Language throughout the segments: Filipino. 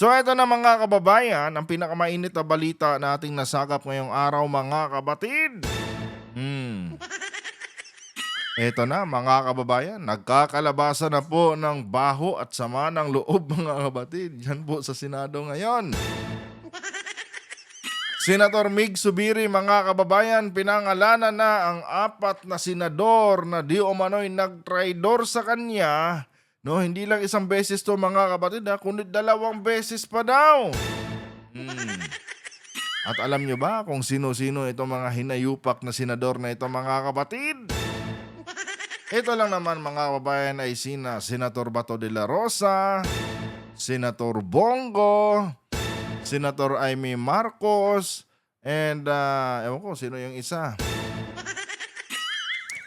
So eto na mga kababayan, ang pinakamainit na balita na ating nasagap ngayong araw mga kabatid. Hmm. Eto na mga kababayan, nagkakalabasan na po ng baho at sama ng loob mga kabatid. Yan po sa Senado ngayon. Senator Mig Zubiri mga kababayan, pinangalanan na ang apat na senador na di umano'y nagtraidor sa kanya. No, hindi lang isang beses to mga kabatid kundi 2 beses pa daw. Hmm. At alam nyo ba kung sino-sino itong mga hinayupak na senador na ito mga kapatid? Ito lang naman mga kababayan ay Senator Bato de la Rosa, Senator Bongo, Senator Amy Marcos, and ewan ko sino yung isa.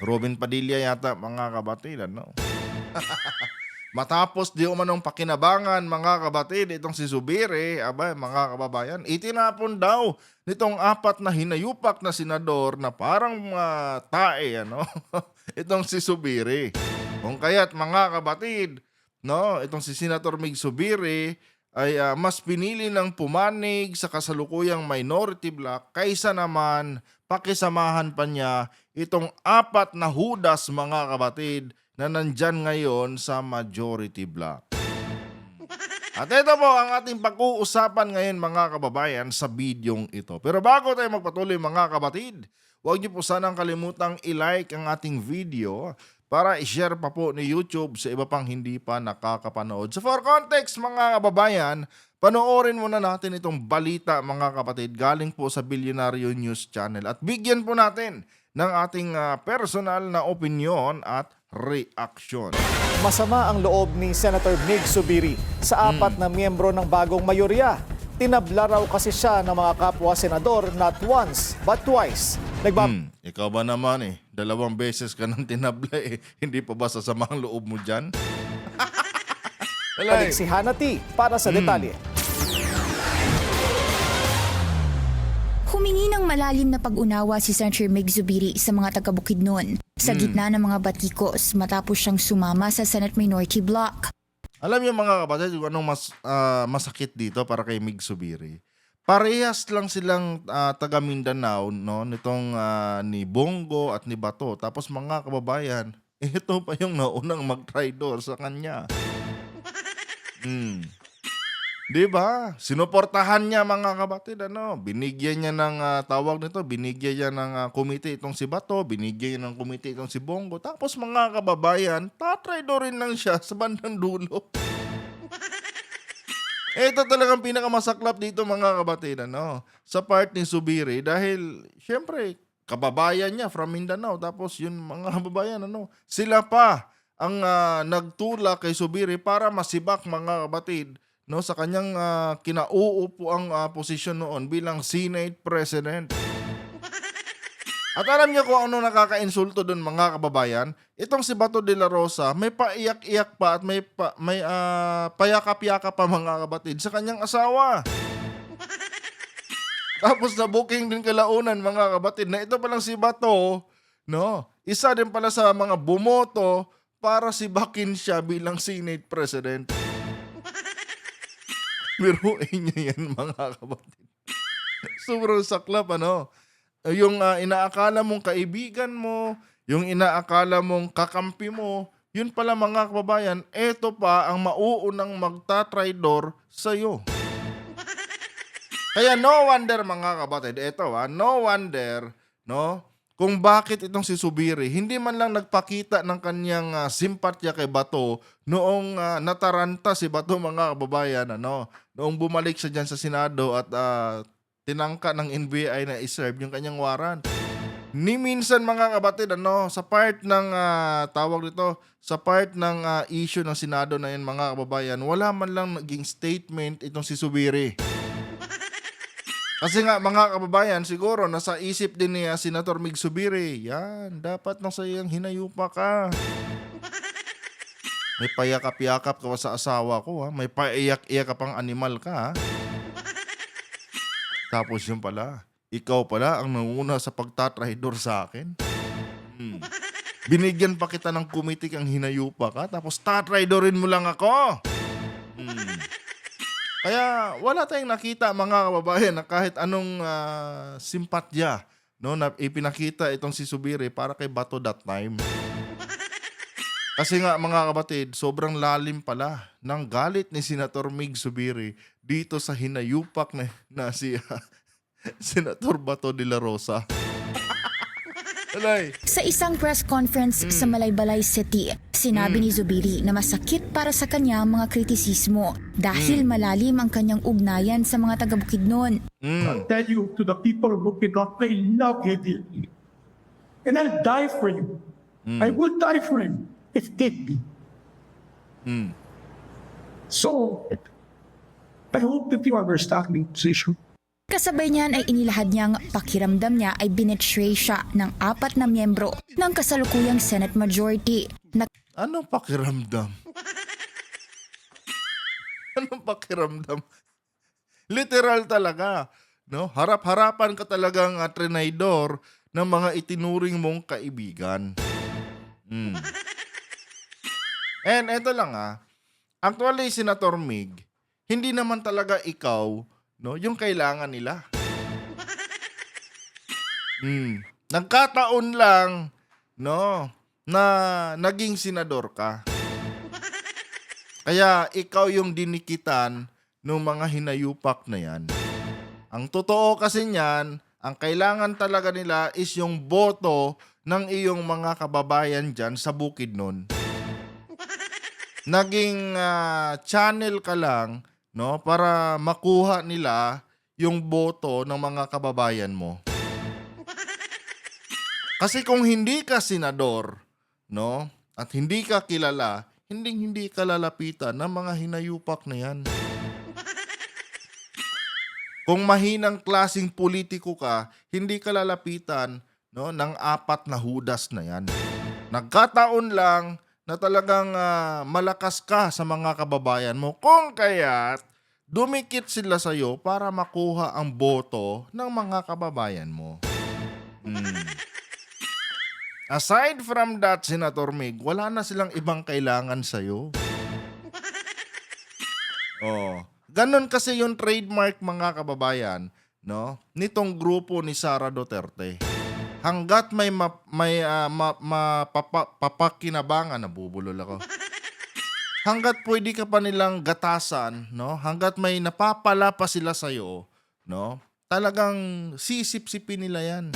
Robin Padilla yata mga kabatid, ano? Matapos di umanong pakinabangan mga kabatid itong si Zubiri, abay mga kababayan, itinapon daw nitong apat na hinayupak na senador na parang tae, ano? Itong si Zubiri. Kung kaya't mga kabatid, no, itong si Senator Mig Zubiri ay mas pinili ng pumanig sa kasalukuyang minority bloc kaysa naman pakisamahan pa niya itong apat na hudas mga kabatid na nandyan ngayon sa majority bloc. At ito po ang ating pag-uusapan ngayon mga kababayan sa bidyong ito. Pero bago tayo magpatuloy mga kabatid, huwag niyo po sanang kalimutang i-like ang ating video para i-share pa po ni YouTube sa iba pang hindi pa nakakapanood. So for context mga kababayan, panoorin muna natin itong balita mga kapatid galing po sa Bilyonaryo News Channel at bigyan po natin ng ating personal na opinion at reaksyon. Masama ang loob ni Senator Mig Zubiri sa apat na miyembro ng bagong mayorya. Tinabla raw kasi siya ng mga kapwa senador not once but twice. Ikaw ba naman 2 beses ka nang tinabla hindi pa ba sasama ang loob mo dyan? Balik si Hanati para sa detalye. Humingi ng malalim na pag-unawa si Senator Mig Zubiri sa mga taga-Bukidnon sa gitna ng mga batikos matapos siyang sumama sa Senate Minority Bloc. Alam niyo mga kapatid, kung anong masakit dito para kay Mig Zubiri. Parehas lang silang taga Mindanao, no, nitong ni Bongo at ni Bato. Tapos mga kababayan, ito pa yung naunang mag-traidor sa kanya. Di ba? Sinuportahan niya mga kapatid, ano? Binigyan niya ng tawag nito, binigyan niya ng komite itong si Bato, binigyan niya ng komite itong si Bongo. Tapos mga kababayan, tatraidorin lang siya sa bandang dulo. Ito talagang pinakamasaklap dito mga kapatid, ano? Sa part ni Zubiri dahil syempre kababayan niya from Mindanao. Tapos yun mga kababayan, ano? Sila pa ang nagtulak kay Zubiri para masibak mga kapatid, no, sa kanyang kinauupuang posisyon noon bilang Senate President. At alam niyo kung ano nakaka-insulto doon mga kababayan? Itong si Bato de la Rosa, may paiyak-iyak pa at may payakap-yakap pa mga kapatid sa kanyang asawa. Tapos na booking din kalaunan mga kapatid na ito palang si Bato, no, isa din pala sa mga bumoto para sibakin siya bilang Senate President. Biruin niyo yan mga kapatid. Sobrang saklap, ano? Yung inaakala mong kaibigan mo, yung inaakala mong kakampi mo, yun pala mga kababayan, eto pa ang mauunang magtatraidor sa'yo. Kaya no wonder mga kapatid, eto no wonder, no, kung bakit itong si Zubiri hindi man lang nagpakita ng kanyang simpatya kay Bato noong nataranta si Bato mga kababayan, ano, noong bumalik siya dyan sa Senado at tinangka ng NBI na iserve yung kanyang warrant. Ni minsan mga kapatid, ano, sa part ng tawag dito, sa part ng issue ng Senado na yan mga kababayan, wala man lang naging statement itong si Zubiri. Kasi nga mga kababayan, siguro nasa isip din ni Senator Mig Zubiri, yan, dapat nang sa iyang hinayupa ka. May payakap-yakap ka sa asawa ko, may paiyak-iyak ka pang animal ka, ha? Tapos yun pala, ikaw pala ang nanguna sa pagtatraidor sa akin. Binigyan pa kita ng kumitik ang hinayupa ka, tapos tatraidorin mo lang ako. Kaya wala tayong nakita mga kababayan na kahit anong simpatya, no, na ipinakita itong si Zubiri para kay Bato that time. Kasi nga mga kapatid, sobrang lalim pala ng galit ni Senator Mig Zubiri dito sa hinayupak na si Senator Bato de la Rosa. Alay. Sa isang press conference sa Malaybalay City, sinabi ni Zubiri na masakit para sa kanya ang mga kritisismo dahil malalim ang kanyang ugnayan sa mga taga Bukidnon. I'll tell you to the people of Bukidnon, I love you. And I'll die for you. I will die for him if need be. So, I hope that you understand the position. Kasabay niyan ay inilahad niyang pakiramdam niya ay binetray siya ng 4 na miyembro ng kasalukuyang Senate majority na Anong pakiramdam? Anong pakiramdam? Literal talaga. No? Harap-harapan ka talagang trinaydor ng mga itinuring mong kaibigan. And eto lang actually Senator Mig, hindi naman talaga ikaw, no, yung kailangan nila. Nagkataon lang, no, na naging senador ka. Kaya ikaw yung dinikitan ng mga hinayupak na yan. Ang totoo kasi niyan, ang kailangan talaga nila is yung boto ng iyong mga kababayan dyan sa Bukidnon. Naging channel ka lang, no, para makuha nila yung boto ng mga kababayan mo. Kasi kung hindi ka senador, no, at hindi ka kilala, hindi ka lalapitan ng mga hinayupak na yan. Kung mahinang klaseng politiko ka, hindi ka lalapitan, no, ng 4 na hudas na yan. Nagkataon lang na talagang malakas ka sa mga kababayan mo. Kung kaya't dumikit sila sa'yo para makuha ang boto ng mga kababayan mo. Aside from that, Senator Mig, wala na silang ibang kailangan sa'yo. Ganon kasi yung trademark mga kababayan, no, nitong grupo ni Sara Duterte. Hanggat may papakinabangan, nabubulol ako. Hanggat pwede ka pa nilang gatasan, no? Hanggat may napapala pa sila sa'yo, no? Talagang sisip-sipin nila yan.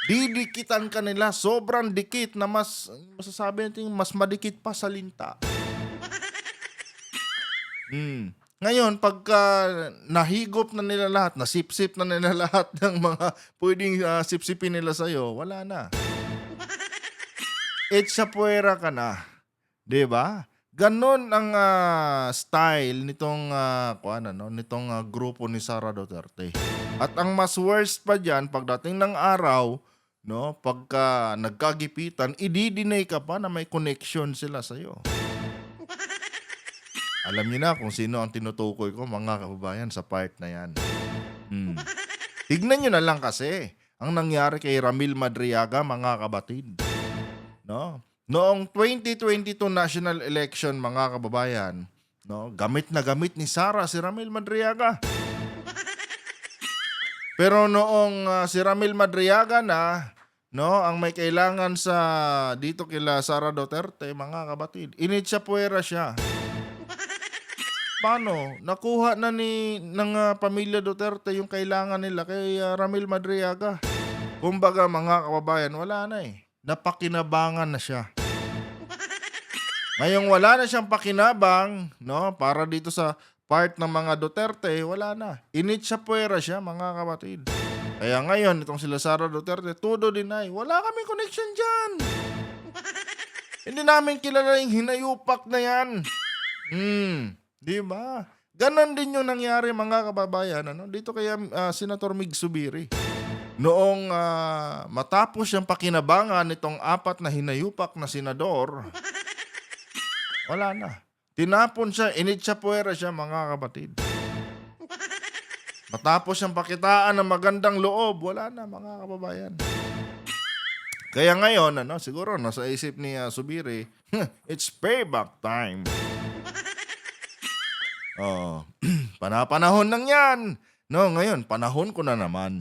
Didikitan ka nila, sobrang dikit na masasabi natin, mas madikit pa sa linta. Ngayon, pagka nahigop na nila lahat, nasipsip na nila lahat ng mga pwedeng sipsipin nila sa'yo, wala na. Etsapuera ka na. Diba? Ganon ang style nitong grupo ni Sara Duterte. At ang mas worst pa dyan, pagdating ng araw, no, pagka nagkagipitan, i-deny ka pa na may connection sila sa'yo. Alam niyo na kung sino ang tinutukoy ko, mga kababayan, sa part na yan. Tignan niyo na lang kasi ang nangyari kay Ramil Madriaga, mga kabatid. No? Noong 2022 national election, mga kababayan, no, gamit na gamit ni Sara si Ramil Madriaga. Pero noong si Ramil Madriaga na, no, ang may kailangan sa dito kila Sara Duterte, mga kabatid, initsapuera siya. Paano? Nakuha na ng pamilya Duterte yung kailangan nila kay Ramil Madriaga. Kumbaga mga kababayan, wala na napakinabangan na siya. Ngayong wala na siyang pakinabang, no, para dito sa part ng mga Duterte, wala na. Initsapuera siya, mga kapatid. Kaya ngayon, itong sila Sara Duterte, todo deny. Wala kami connection dyan. Hindi namin kilala yung hinayupak na yan. Di ba? Ganon din yung nangyari, mga kababayan, ano? Dito kaya Senator Mig Zubiri. Noong matapos siyang pakinabangan nitong 4 na hinayupak na senador, wala na. Tinapon siya, initsapuera siya, mga kapatid. Matapos siyang pakitaan ng magandang loob, wala na, mga kababayan. Kaya ngayon, siguro nasa isip ni Zubiri, it's payback time. Oh, panahon lang 'yan. No, ngayon panahon ko na naman.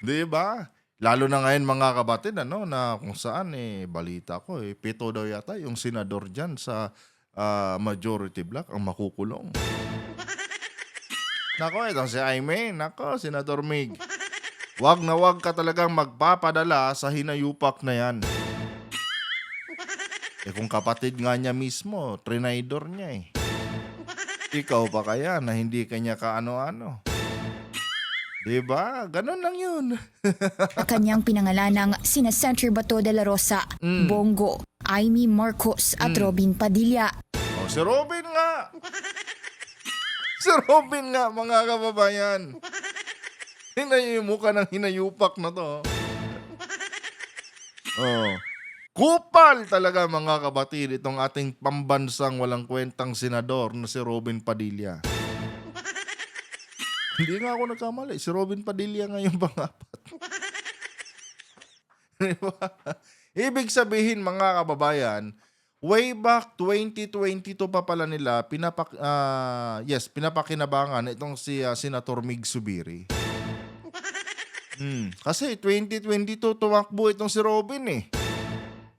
'Di ba? Lalo na ngayon mga kapatid ano na kung saan balita ko 7 daw yata yung senador diyan sa majority block ang makukulong. Nako, ito si Aimee, nako, Senador Mig. Wag na wag ka talagang magpapadala sa hinayupak na 'yan. Kung kapatid nga niya mismo, trinaydor niya Ikaw pa kaya na hindi kanya kaano-ano. 'Di ba? Ganun lang 'yun. Kanyang pinangalanang sina Senator Bato de la Rosa, Bongo, Amy Marcos at Robin Padilla. Oh, si Robin nga. Si Robin nga, mga kababayan. Tingnan niyo yung mukha ng hinayupak na to. Oh. Kupal talaga mga kabatid itong ating pambansang walang kwentang senador na si Robin Padilla. Hindi nga ako nagkamali. Si Robin Padilla nga yung pangapat. Diba? Ibig sabihin mga kababayan, way back 2022 pa pala nila pinapakinabangan itong si Senator Mig Zubiri. Kasi 2022 tumakbo itong si Robin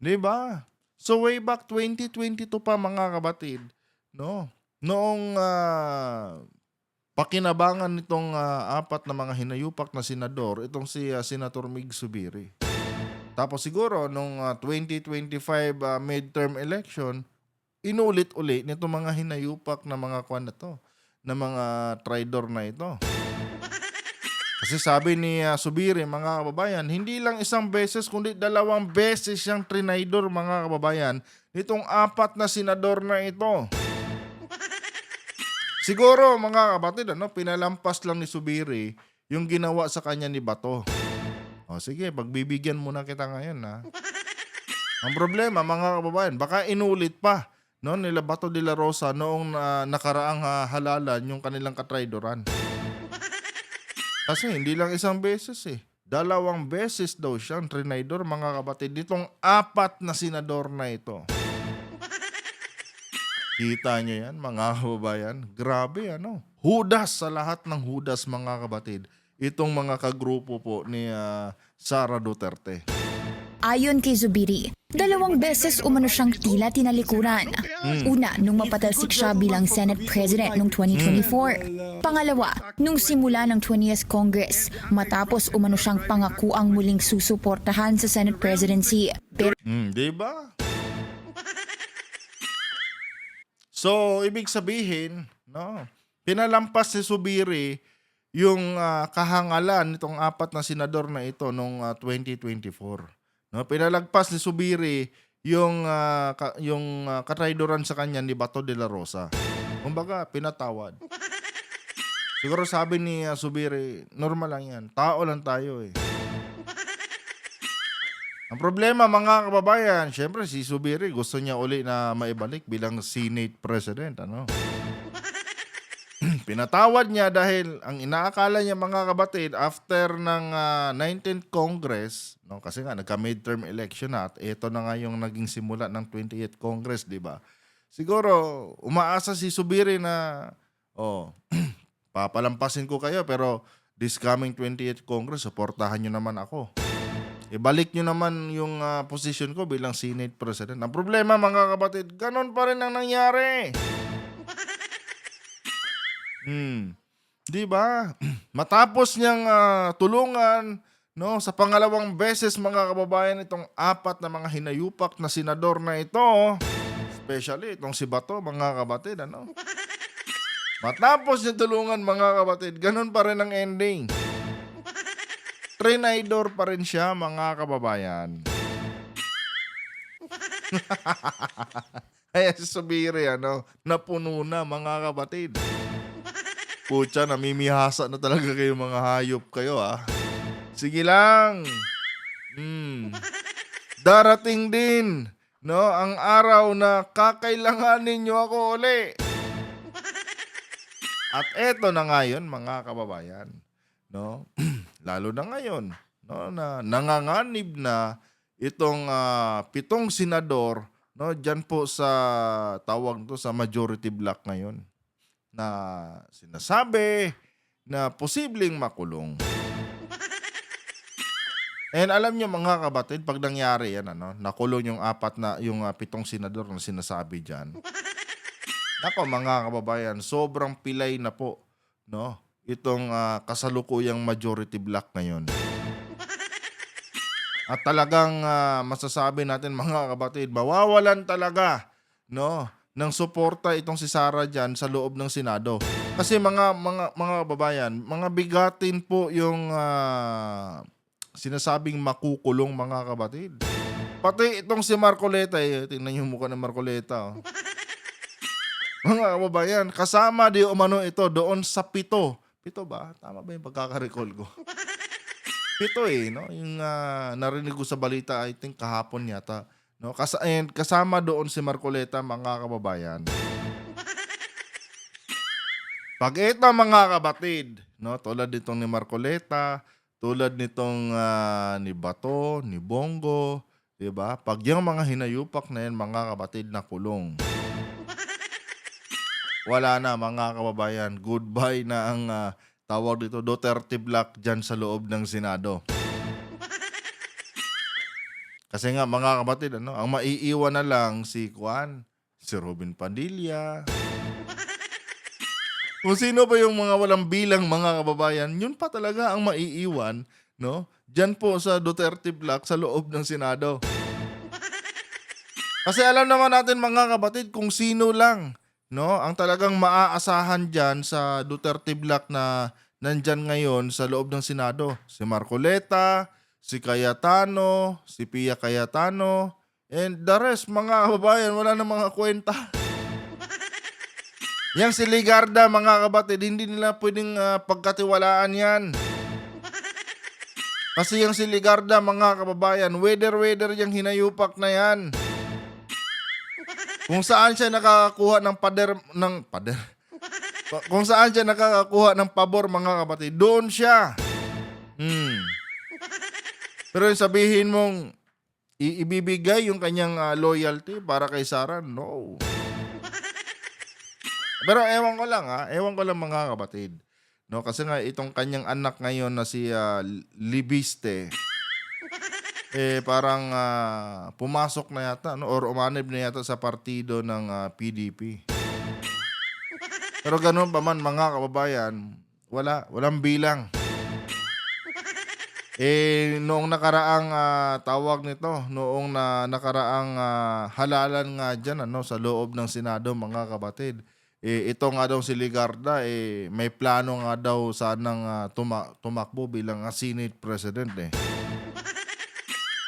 'Di ba? So way back 2022 pa mga kabatid, no? Noong pakinabangan nitong apat na mga hinayupak na senador itong si Senator Mig Zubiri. Tapos siguro nung 2025 midterm election, inulit uli nitong mga hinayupak na mga kwan na to, na mga traidor na ito. Kasi sabi ni Zubiri, mga kababayan, hindi lang isang beses kundi 2 beses siyang trinaydor mga kababayan nitong 4 na senador na ito. Siguro mga kapatid, pinalampas lang ni Zubiri yung ginawa sa kanya ni Bato. O sige, pagbibigyan muna kita ngayon Ang problema mga kababayan, baka inulit pa nila Bato de la Rosa noong nakaraang halalan yung kanilang katraydoran. Kasi hindi lang isang beses 2 beses daw siyang trinaydor mga kapatid nitong 4 na senador na ito. Kita nyo yan mga kababayan? Grabe Hudas sa lahat ng hudas mga kapatid. Itong mga kagrupo po ni Sara Duterte. Ayon kay Zubiri, 2 beses umano siyang tila tinalikuran. Una, nung mapatalsik siya bilang Senate President noong 2024. Pangalawa, nung simula ng 20th Congress, matapos umano siyang pangakuang muling susuportahan sa Senate presidency. Pero Diba? So, ibig sabihin, pinalampas si Zubiri yung kahangalan nitong 4 na senador na ito noong 2024. Pinalagpas ni Zubiri yung katraydoran sa kanya ni Bato de la Rosa. Kumbaga, pinatawad. Siguro sabi ni Zubiri, normal lang yan. Tao lang tayo Ang problema mga kababayan, syempre si Zubiri gusto niya uli na maibalik bilang Senate President. Pinatawad niya dahil ang inaakala niya mga kabatid after ng 19th Congress, kasi nga nagka-midterm election na at ito na nga yung naging simula ng 28th Congress, di ba? Siguro umaasa si Zubiri na papalampasin ko kayo pero this coming 28th Congress, suportahan niyo naman ako. Ibalik nyo naman yung position ko bilang Senate President. Ang problema mga kabatid, ganon pa rin ang nangyari. Di ba? Matapos niyang tulungan sa pangalawang beses mga kababayan itong 4 na mga hinayupak na senador na ito, especially itong si Bato mga kabatid, Matapos niya tulungan mga kabatid, ganon pa rin ang ending. Trinaydor pa rin siya mga kababayan. Kaya si Zubiri napuno na mga kabatid. Pucha, namimihasa na talaga kayo mga hayop kayo Sige lang. Darating din ang araw na kakailanganin nyo ako uli. At eto na ngayon mga kababayan. Lalo na ngayon na nanganganib na itong 7 senador no, diyan po sa tawag to sa majority block ngayon na sinasabi na posibleng makulong. And alam niyo mga kabatid, pag nangyari yan, nakulong yung pitong senador na sinasabi diyan. Nako mga kababayan, sobrang pilay na po, no, itong kasalukuyang majority block ngayon. At talagang masasabi natin mga kabatid, mawawalan talaga, no, ng suporta itong si Sara diyan sa loob ng Senado. Kasi mga kababayan, mga bigatin po yung sinasabing makukulong mga kabatid. Pati itong si Marcoleta, tingnan niyo yung mukha ng Marcoleta. Mga kababayan, kasama di umano ito doon sa 7. 7 ba? Tama ba yung pagkaka-recall ko? 7 no? Yung narinig ko sa balita, I think kahapon yata. No? Kasama doon si Marcoleta, mga kababayan. Pag ito mga kabatid, no? Tulad nitong ni Marcoleta, tulad nitong ni Bato, ni Bongo, diba? Pag yung mga hinayupak na yan, mga kabatid, na kulong. Wala na mga kababayan. Goodbye na ang tawag dito, Duterte Block dyan sa loob ng Senado. Kasi nga mga kabatid, ang maiiwan na lang si Robin Padilla. Kung sino pa yung mga walang bilang mga kababayan, yun pa talaga ang maiiwan, no? Diyan po sa Duterte Block sa loob ng Senado. Kasi alam naman natin mga kabatid kung sino lang, no, ang talagang maaasahan diyan sa Duterte Block na nandyan ngayon sa loob ng Senado. Si Marcoleta, si Cayetano, si Pia Cayetano, and the rest mga kababayan, wala na mga kwenta. Yang si Ligarda mga kabatid, hindi nila pwedeng pagkatiwalaan yan. Kasi yung si Ligarda mga kababayan, weather yung hinayupak na yan. Kung saan siya nakakakuha ng pader. Kung saan siya nakakakuha ng pabor mga kabatid, doon siya. Pero yung sabihin mong ibibigay yung kanyang loyalty para kay Sara, no. Pero ewan ko lang mga kabatid. No, kasi nga itong kanyang anak ngayon na si Libiste, parang pumasok na yata, no, or umanib na yata sa partido ng PDP. Pero ganun pa man mga kababayan, walang bilang. Noong nakaraang tawag nito, noong nakaraang halalan nga dyan, sa loob ng Senado mga kabatid, ito nga daw si Ligarda, may plano nga daw sanang tumakbo bilang Senate President.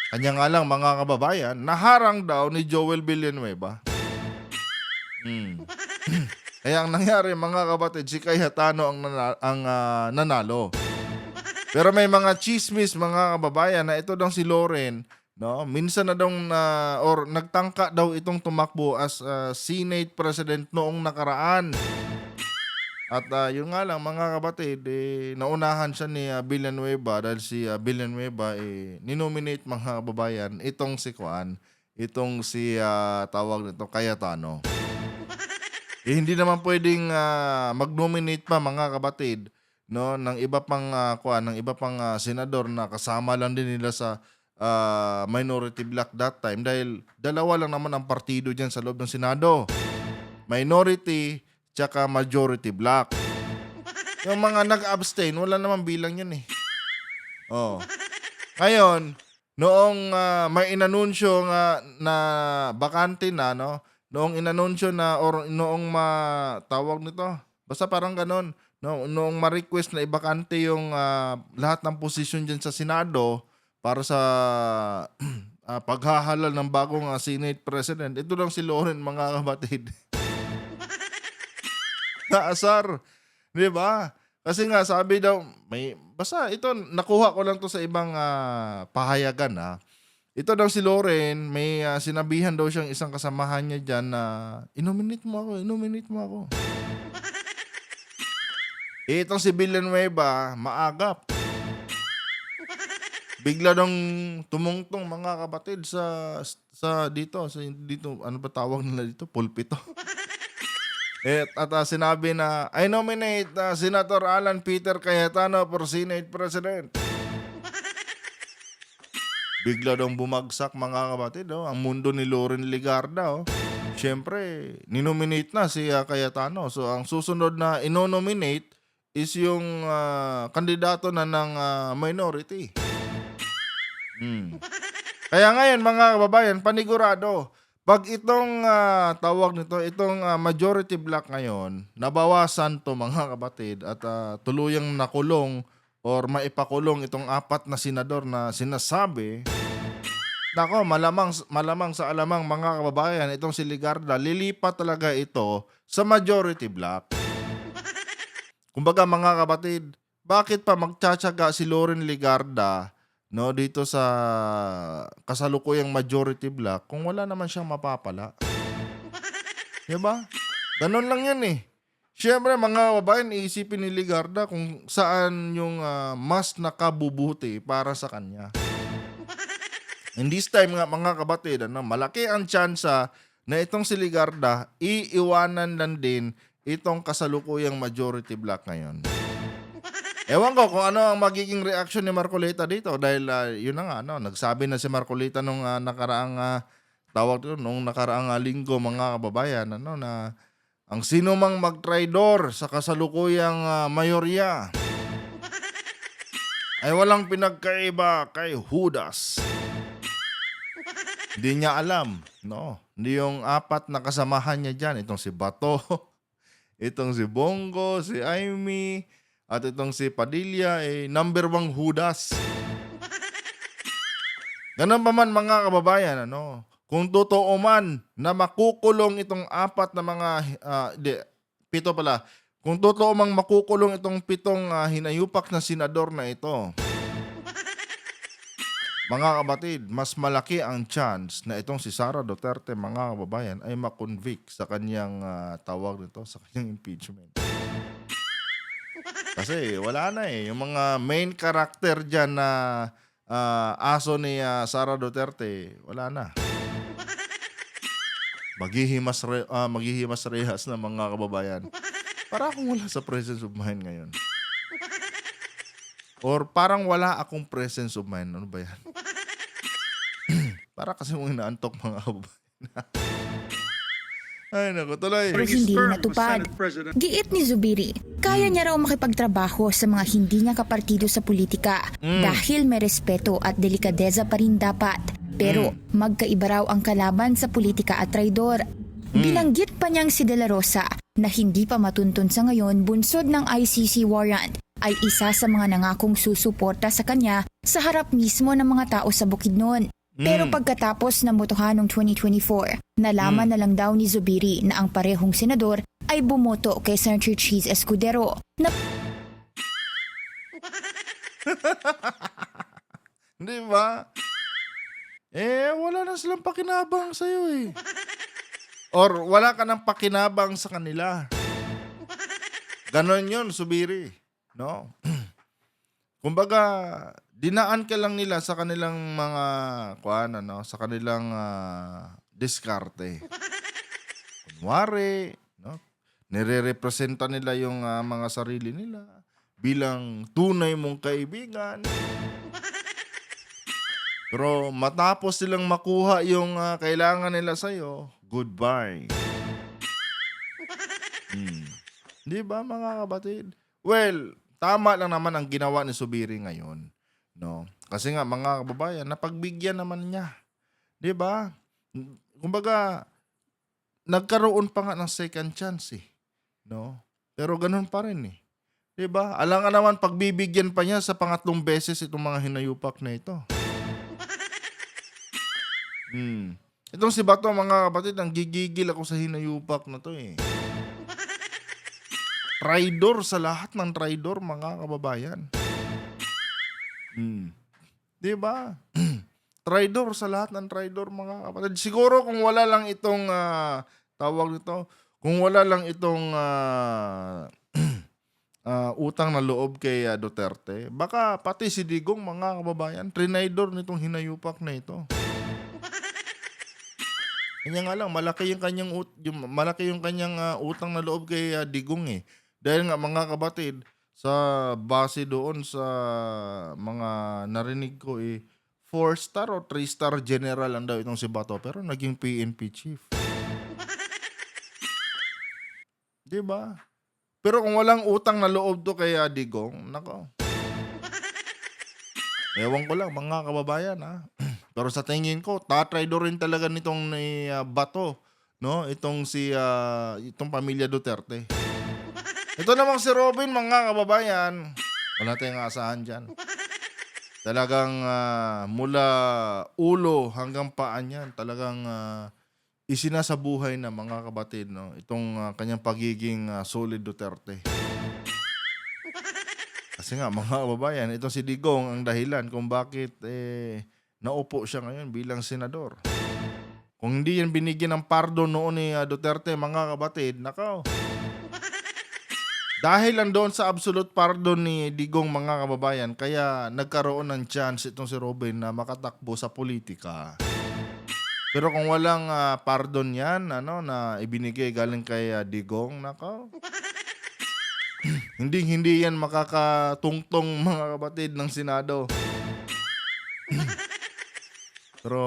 Kanya nga lang mga kababayan, naharang daw ni Joel Villanueva. Kaya ang nangyari mga kabatid, si Cayetano ang nanalo. Pero may mga chismis mga kababayan na ito daw si Loren, no, minsan na daw or nagtangka daw itong tumakbo as Senate President noong nakaraan. At yun nga lang mga kabatid, naunahan siya ni Villanueva dahil si Villanueva ninominate mga kababayan itong si tawag nito Cayetano. Hindi naman pwedeng mag-nominate pa mga kabatid, no, ng iba pang senador na kasama lang din nila sa minority block that time dahil dalawa lang naman ang partido diyan sa loob ng Senado. Minority tsaka majority block. Yung mga nag-abstain, wala naman bilang yun . Ngayon, noong may inanunsyo na bakante na, no, noong inanunsyo na or noong tawag nito, basta parang ganon, no, noong ma-request na ibakante yung lahat ng posisyon dyan sa Senado para sa paghahalal ng bagong Senate President, ito lang si Loren mga kabatid. Naasar, di ba? Kasi nga sabi daw, basta ito, nakuha ko lang to sa ibang pahayagan . Ito daw si Loren, may sinabihan daw siyang isang kasamahan niya dyan na inominate mo ako. Itong si Villanueva, maagap. Bigla nang tumungtong mga kabatid sa dito ano ba tawag nila dito? Pulpito. Sinabi na, I nominate Senator Alan Peter Cayetano for Senate President. Bigla daw bumagsak mga kapatid, ang mundo ni Loren Legarda. Siyempre, ninominate na si Cayetano. So, ang susunod na inonominate is yung kandidato na ng minority. Kaya ngayon mga kababayan, panigurado, pag itong tawag nito, itong majority block ngayon, nabawasan to mga kapatid at tuluyang nakulong or maipakulong itong 4 na senador na sinasabi, nako, malamang sa alamang mga kababayan, itong si Legarda, lilipat talaga ito sa majority block. Kumbaga mga kapatid, bakit pa magtsatsaga si Loren Legarda dito sa kasalukuyang majority block kung wala naman siyang mapapala? Diba? Ganon lang yan eh. Siyempre mga kababayan, iisipin ni Legarda kung saan yung mas nakabubuti para sa kanya. In this time nga mga kapatid, malaki ang tsansa na itong si Legarda iiwanan lang din itong kasalukuyang majority block ngayon. Ewan ko kung ano ang magiging reaction ni Marcolita dito dahil yun na nga, nagsabi na si Marcolita nung nakaraang nung nakaraang linggo mga kababayan na ang sino mang magtraidor sa kasalukuyang mayorya ay walang pinagkaiba kay Judas. Hindi niya alam, Hindi yung 4 na kasamahan niya dyan. Itong si Bato, itong si Bongo, si Aimee, at itong si Padilla, number 1 Judas. Ganun pa man mga kababayan, kung totoo man na makukulong itong 4 na mga, 7 pala, kung totoo mang makukulong itong 7 hinayupak na senador na ito, mga kapatid, mas malaki ang chance na itong si Sara Duterte, mga kababayan, ay makonvict sa kanyang tawag nito, sa kanyang impeachment. Kasi wala na yung mga main character dyan na aso ni Sara Duterte, wala na. Maghihimas rehas na mga kababayan. Para akong wala sa presence of mind ngayon. Or parang wala akong presence of mind. Ano ba yan? Para kasi mong inaantok mga kababayan. Ay naku, tuloy. Pero hindi rin natupad. Giit ni Zubiri, kaya niya raw makipagtrabaho sa mga hindi niya kapartido sa politika dahil may respeto at delikadeza pa rin dapat. Pero magkaiba raw ang kalaban sa politika at traidor. Binanggit pa niyang si De La Rosa na hindi pa matuntun sa ngayon bunsod ng ICC warrant ay isa sa mga nangakong susuporta sa kanya sa harap mismo ng mga tao sa Bukidnon. Pero pagkatapos ng botohan noong 2024, nalaman na lang daw ni Zubiri na ang parehong senador ay bumoto kay Senator Cheese Escudero na Di ba? Wala na silang pakinabang sa'yo Or wala ka ng pakinabang sa kanila. Ganon yun, Zubiri. No? Kumbaga, dinaan ka lang nila sa kanilang mga sa kanilang diskarte. Kunwari, nire-representa nila yung mga sarili nila bilang tunay mong kaibigan. Pero matapos silang makuha yung kailangan nila sa'yo, goodbye. Di ba mga kapatid? Well, tama lang naman ang ginawa ni Zubiri ngayon. No? Kasi nga mga kababayan, napagbigyan naman niya. 'Di ba? Kumbaga nagkaroon pa nga ng second chance no? Pero ganun pa rin 'Di ba? Alangan naman pagbibigyan pa niya sa pangatlong beses itong mga hinayupak na ito. Itong si Bato mga kapatid, ang gigigil ako sa hinayupak na to Traidor sa lahat ng traidor, mga kababayan. Di ba? Traidor sa lahat ng traidor, mga kapatid. Siguro kung wala lang itong tawag nito, kung wala lang itong utang na loob kay Duterte, baka pati si Digong, mga kababayan, trinaidor nitong hinayupak na ito. Kanya nga lang malaki yung kanyang utang na loob kay Digong eh. Dahil nga mga kabatid, sa base doon sa mga narinig ko eh 4-star o 3-star general ang daw itong si Bato pero naging PNP chief. 'Di ba? Pero kung walang utang na loob to kay Digong, nako. Ewan ko lang mga kababayan Pero sa tingin ko, tatraidor rin talaga nitong ni Bato, no? Itong pamilya Duterte. Ito namang si Robin mga kababayan, wala tayong asahan diyan. Talagang mula ulo hanggang paa niyan, talagang isinasabuhay na mga kabatid, no? Itong kanyang pagiging solid Duterte. Kasi nga mga kababayan, ito si Digong ang dahilan kung bakit naupo siya ngayon bilang senador. Kung hindi yan binigyan ng pardon noon ni Duterte, mga kabatid, nakaw. Dahil lang doon sa absolute pardon ni Digong mga kababayan, kaya nagkaroon ng chance itong si Robin na makatakbo sa politika. Pero kung walang pardon yan, na ibinigay galing kay Digong, nakaw. Hindi yan makakatungtong mga kapatid ng Senado. Pero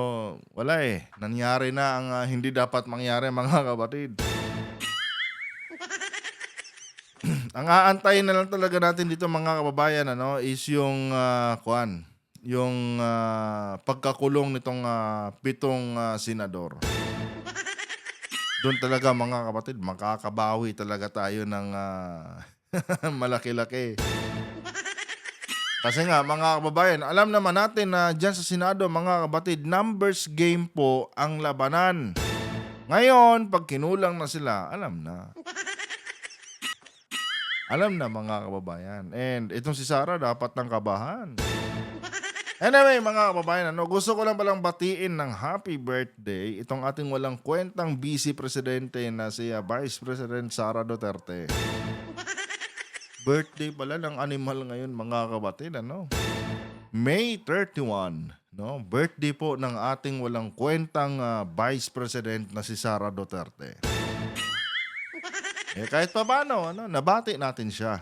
wala nangyari na ang hindi dapat mangyari mga kapatid. Ang aantayin na lang talaga natin dito mga kababayan is yung yung pagkakulong nitong 7 senador. Doon talaga mga kapatid, makakabawi talaga tayo ng malaki-laki. Kasi nga mga kababayan, alam naman natin na dyan sa Senado mga kapatid, numbers game po ang labanan. Ngayon, pag kinulang na sila, alam na. Alam na mga kababayan. And itong si Sara dapat ng kabahan. Anyway mga kababayan, gusto ko lang palang batiin ng happy birthday itong ating walang kwentang vice presidente na si Vice President Sara Duterte. Birthday pala ng animal ngayon mga kabatid, May 31, birthday po ng ating walang kwentang Vice President na si Sara Duterte. Kahit pa paano, nabati natin siya.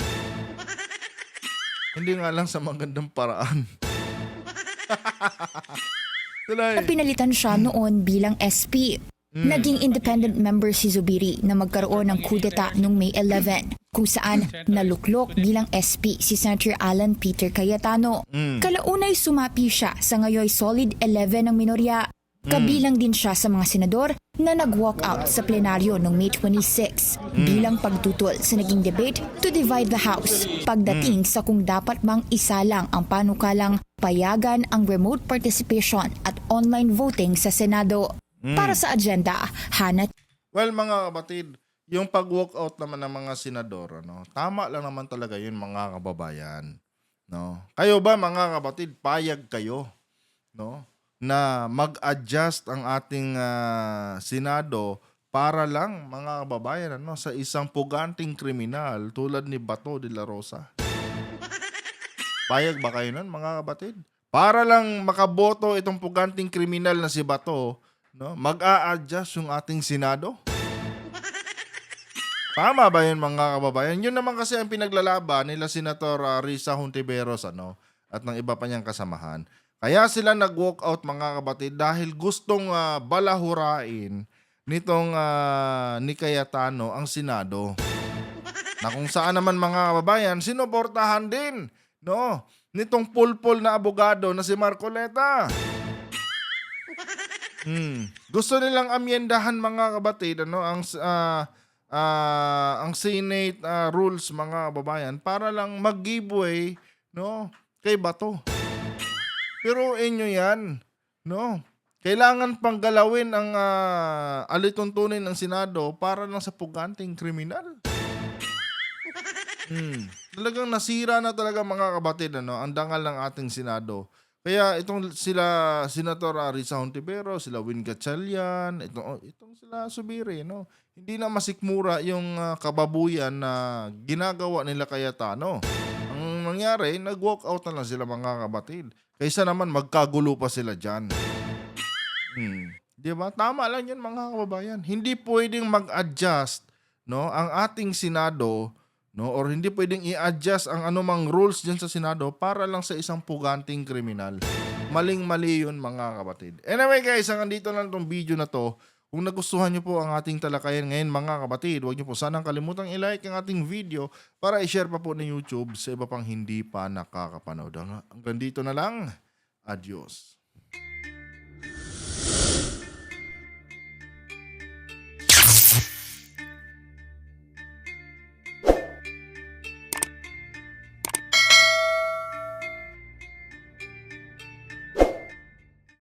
Hindi nga lang sa magandang paraan. Pinalitan siya noon bilang SP. Naging independent member si Zubiri na magkaroon ng kudeta noong May 11 kung saan naluklok bilang SP si Senator Alan Peter Cayetano. Kalaunay sumapi siya sa ngayoy solid 11 ng minorya. Kabilang din siya sa mga senador na nag-walk out sa plenaryo noong May 26 bilang pagtutol sa naging debate to divide the House pagdating sa kung dapat bang isa lang ang panukalang payagan ang remote participation at online voting sa Senado. Para sa agenda, Hana. Well mga kapatid, yung pag-walk out naman ng mga senador, tama lang naman talaga yun mga kababayan. Kayo ba mga kapatid, payag kayo na mag-adjust ang ating Senado para lang mga kababayan sa isang puganting kriminal tulad ni Bato de la Rosa? Payag ba kayo nun mga kapatid? Para lang makaboto itong puganting kriminal na si Bato, mag-a-adjust yung ating Senado? Tama ba yun mga kababayan? Yun naman kasi ang pinaglalaban nila Senator Risa Hontiveros at ng iba pa niyang kasamahan. Kaya sila nag-walk out mga kapatid dahil gustong balahurain nitong ni Cayetano ang Senado. Na kung saan naman mga kababayan, sinuportahan din nitong pulpol na abogado na si Marcoleta. Gusto nilang amyendahan mga kapatid ang Senate rules mga kababayan para lang mag-giveaway kay Bato. Pero inyo yan, kailangan pang galawin ang alituntunin ng Senado para lang sa puganting kriminal. Talagang nasira na talaga mga kapatid ang dangal ng ating Senado. Kaya itong sila Senator Risa Hontiveros, sila Win Gatchalian, itong sila Zubiri, hindi na masikmura yung kababuyan na ginagawa nila Cayetano. Ang nangyari, nag-walk out na lang sila mga kapatid. Kaysa naman magkagulo pa sila dyan. 'Di ba? Tama lang 'yun mga kababayan. Hindi pwedeng mag-adjust, no, ang ating Senado, no, or hindi pwedeng i-adjust ang anumang rules diyan sa Senado para lang sa isang puganting kriminal. Maling-mali 'yun mga kapatid. Anyway guys, hanggang dito lang tong video na to. Kung nagustuhan niyo po ang ating talakayan ngayon mga kapatid, huwag niyo po sanang kalimutang i-like ang ating video para i-share pa po ng YouTube sa iba pang hindi pa nakakapanood. Hanggang dito na lang. Adios.